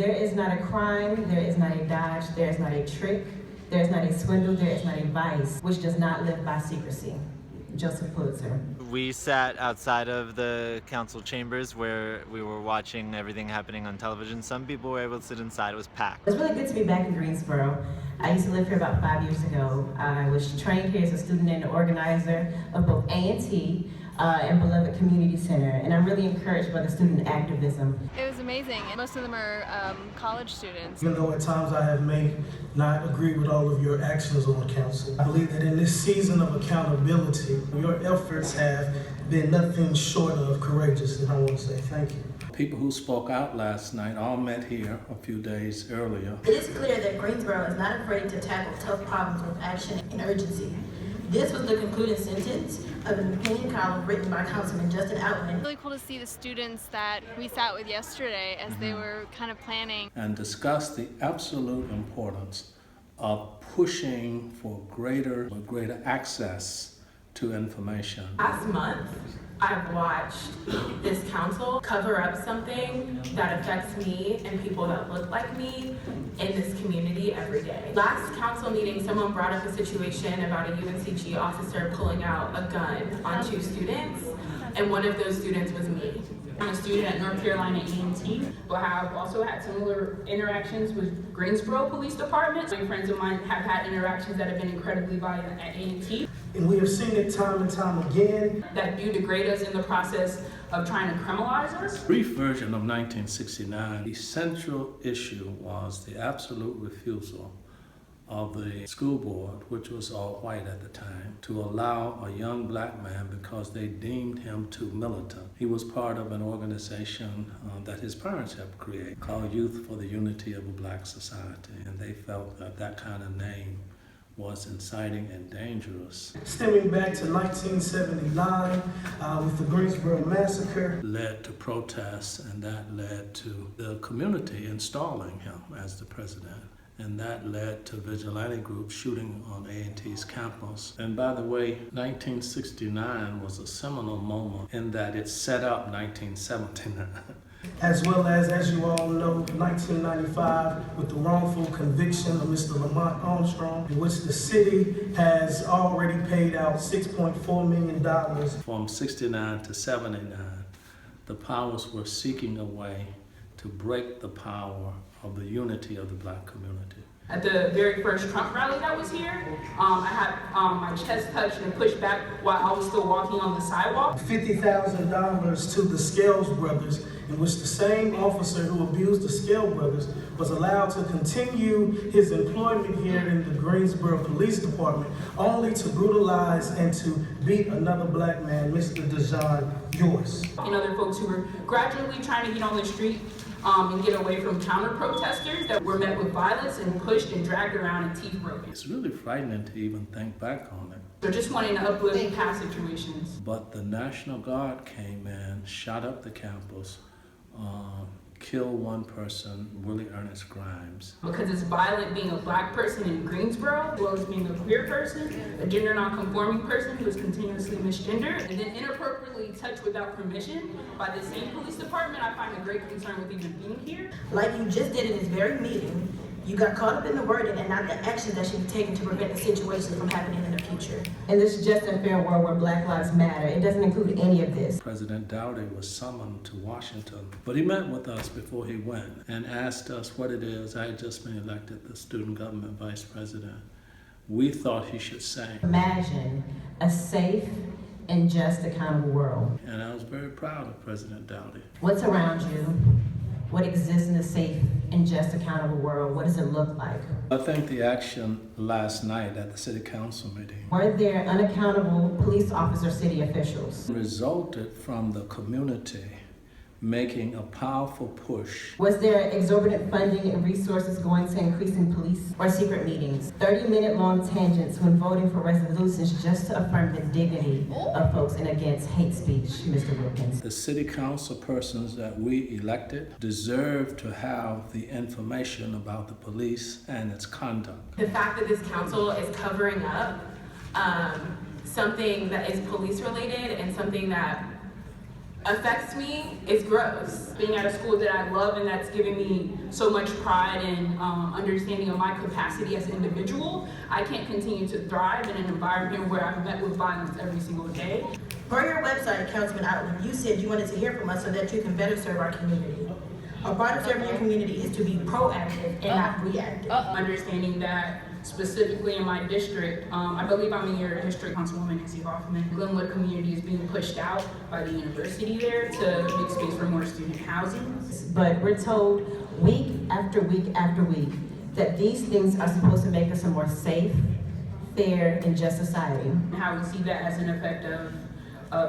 there is not a crime, there is not a dodge, there is not a trick, there is not a swindle, there is not a vice which does not live by secrecy. Joseph Pulitzer. We sat outside of the council chambers where we were watching everything happening on television. Some people were able to sit inside. It was packed. It's really good to be back in Greensboro. I used to live here about 5 years ago. I was trained here as a student and organizer of both A&T and Beloved Community Center, and I'm really encouraged by the student activism. It was amazing. Most of them are college students. Even though at times I have may not agree with all of your actions on council, I believe that in this season of accountability, your efforts have been nothing short of courageous, and I want to say thank you. People who spoke out last night all met here a few days earlier. It is clear that Greensboro is not afraid to tackle tough problems with action and urgency. This was the concluding sentence of an opinion column written by Councilman Justin Outman. Really cool to see the students that we sat with yesterday as they were kind of planning. And discuss the absolute importance of pushing for greater access to information. Last month, I've watched this council cover up something that affects me and people that look like me in this community every day. Last council meeting, someone brought up a situation about a UNCG officer pulling out a gun on 2 students, and one of those students was me. I'm a student at North Carolina A&T, but have also had similar interactions with Greensboro Police Department. Some friends of mine have had interactions that have been incredibly violent at A&T. And we have seen it time and time again. That do degrade us in the process of trying to criminalize us. Brief version of 1969, the central issue was the absolute refusal of the school board, which was all white at the time, to allow a young black man because they deemed him too militant. He was part of an organization that his parents helped create called Youth for the Unity of a Black Society, and they felt that that kind of name was inciting and dangerous. Stemming back to 1979 with the Greensboro Massacre. Led to protests, and that led to the community installing him as the president. And that led to vigilante groups shooting on A&T's campus. And by the way, 1969 was a seminal moment in that it set up 1979. As well as you all know, 1995 with the wrongful conviction of Mr. Lamont Armstrong, in which the city has already paid out $6.4 million. From 69 to 79, the powers were seeking a way to break the power of the unity of the black community. At the very first Trump rally that was here, I had my chest touched and pushed back while I was still walking on the sidewalk. $50,000 to the Scales brothers, in which the same officer who abused the Scales brothers was allowed to continue his employment here in the Greensboro Police Department, only to brutalize and to beat another black man, Mr. Dejuan Yourse. And other folks who were gradually trying to get on the street and get away from counter-protesters that were met with violence and pushed and dragged around and teeth broken. It's really frightening to even think back on it. So just wanting to uplift past situations. But the National Guard came in, shot up the campus, killed one person, Willie Ernest Grimes. Because it's violent being a black person in Greensboro, as well as being a queer person, a gender non-conforming person who is continuously misgendered, and then inappropriately touched without permission by the same police department. I find a great concern with even being here. Like you just did in this very meeting, you got caught up in the wording and not the actions that should be taken to prevent the situation from happening in the future. In this just and fair world where Black Lives Matter, it doesn't include any of this. President Dowdy was summoned to Washington, but he met with us before he went and asked us what it is. I had just been elected the student government vice president. We thought he should say, Imagine a safe and just accountable world. And I was very proud of President Dowdy. What's around you? What exists in a safe and just accountable world? What does it look like? I think the action last night at the city council meeting Were there unaccountable police officer city officials? resulted from the community making a powerful push. Was there exorbitant funding and resources going to increasing police or secret meetings? 30-minute long tangents when voting for resolutions just to affirm the dignity of folks and against hate speech, Mr. Wilkins. The city council persons that we elected deserve to have the information about the police and its conduct. The fact that this council is covering up something that is police related and something that affects me is gross. Being at a school that I love and that's given me so much pride and understanding of my capacity as an individual, I can't continue to thrive in an environment where I'm met with violence every single day. For your website, Councilman Outland, you said you wanted to hear from us so that you can better serve our community. A part of serving your community is to be proactive and not reactive. Understanding that specifically in my district, I believe I'm in your district, Councilwoman Nancy Hoffman, Glenwood community is being pushed out by the university there to make space for more student housing. But we're told week after week after week that these things are supposed to make us a more safe, fair, and just society. How we see that as an effect of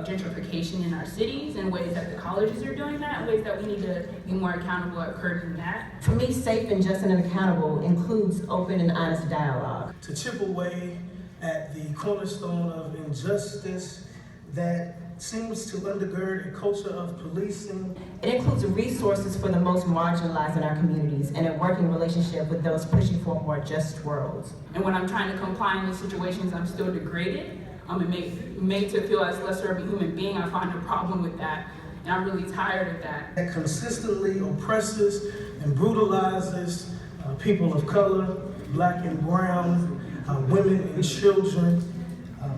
gentrification in our cities and ways that the colleges are doing that, ways that we need to be more accountable at curbing that. For me, safe and just and accountable includes open and honest dialogue. To chip away at the cornerstone of injustice that seems to undergird a culture of policing. It includes resources for the most marginalized in our communities and a working relationship with those pushing for a more just world. And when I'm trying to comply in these situations, I'm still degraded. I'm made to feel as lesser of a human being. I find a problem with that, and I'm really tired of that. That consistently oppresses and brutalizes people of color, black and brown, women and children,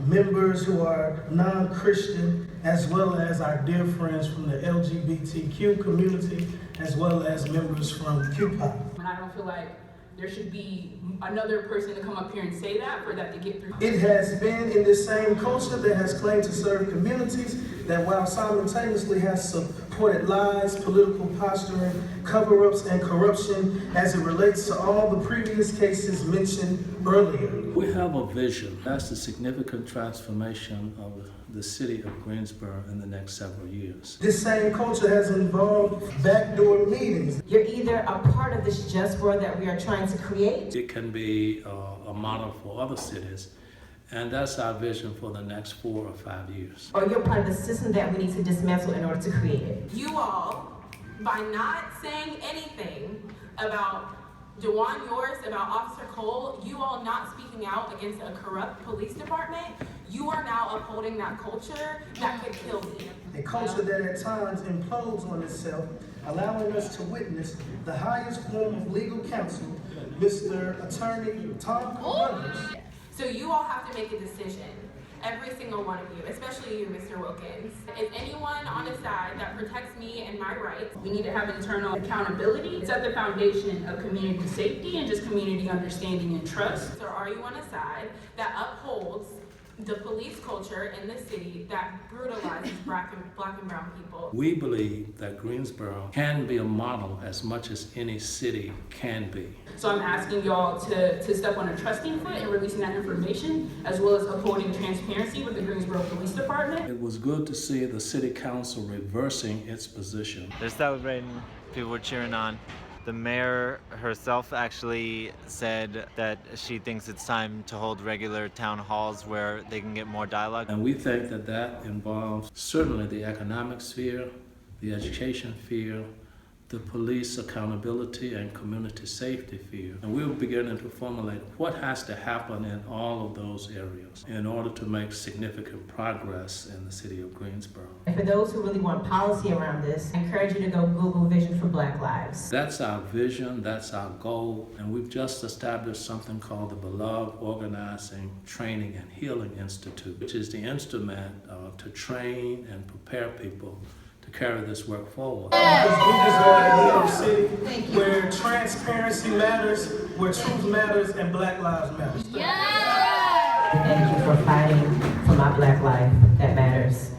members who are non-Christian, as well as our dear friends from the LGBTQ community, as well as members from QPOP. And I don't feel like there should be another person to come up here and say that for that to get through. It has been in this same culture that has claimed to serve communities that while simultaneously has supported lies, political posturing, cover-ups, and corruption as it relates to all the previous cases mentioned earlier. We have a vision. That's the significant transformation of the city of Greensboro in the next several years. This same culture has involved backdoor meetings. You're either a part of this just world that we are trying to create. It can be a model for other cities, and that's our vision for the next 4 or 5 years. Or you're part of the system that we need to dismantle in order to create it. You all, by not saying anything about Dejuan Yourse, about Officer Cole, you all not speaking out against a corrupt police department, you are now upholding that culture that could kill me. A culture that at times implodes on itself, allowing us to witness the highest form of legal counsel, Mr. Attorney Tom Carruthers. So you all have to make a decision. Every single one of you, especially you, Mr. Wilkins. Is anyone on the side that protects me and my rights? We need to have internal accountability. It's at the foundation of community safety and just community understanding and trust. Or are you on a side that upholds the police culture in the city that brutalizes black and brown people? We believe that Greensboro can be a model as much as any city can be. So I'm asking y'all to step on a trusting foot in releasing that information, as well as upholding transparency with the Greensboro Police Department. It was good to see the city council reversing its position. They're celebrating, people were cheering on. The mayor herself actually said that she thinks it's time to hold regular town halls where they can get more dialogue. And we think that that involves certainly the economic sphere, the education sphere, the police accountability and community safety sphere. And we're beginning to formulate what has to happen in all of those areas in order to make significant progress in the city of Greensboro. And for those who really want policy around this, I encourage you to go Google Vision for Black Lives. That's our vision, that's our goal, and we've just established something called the Beloved Organizing, Training, and Healing Institute, which is the instrument to train and prepare people to carry this work forward. Because we deserve a New York City where transparency matters, where truth matters, and Black lives matter. Thank you for fighting for my Black life that matters.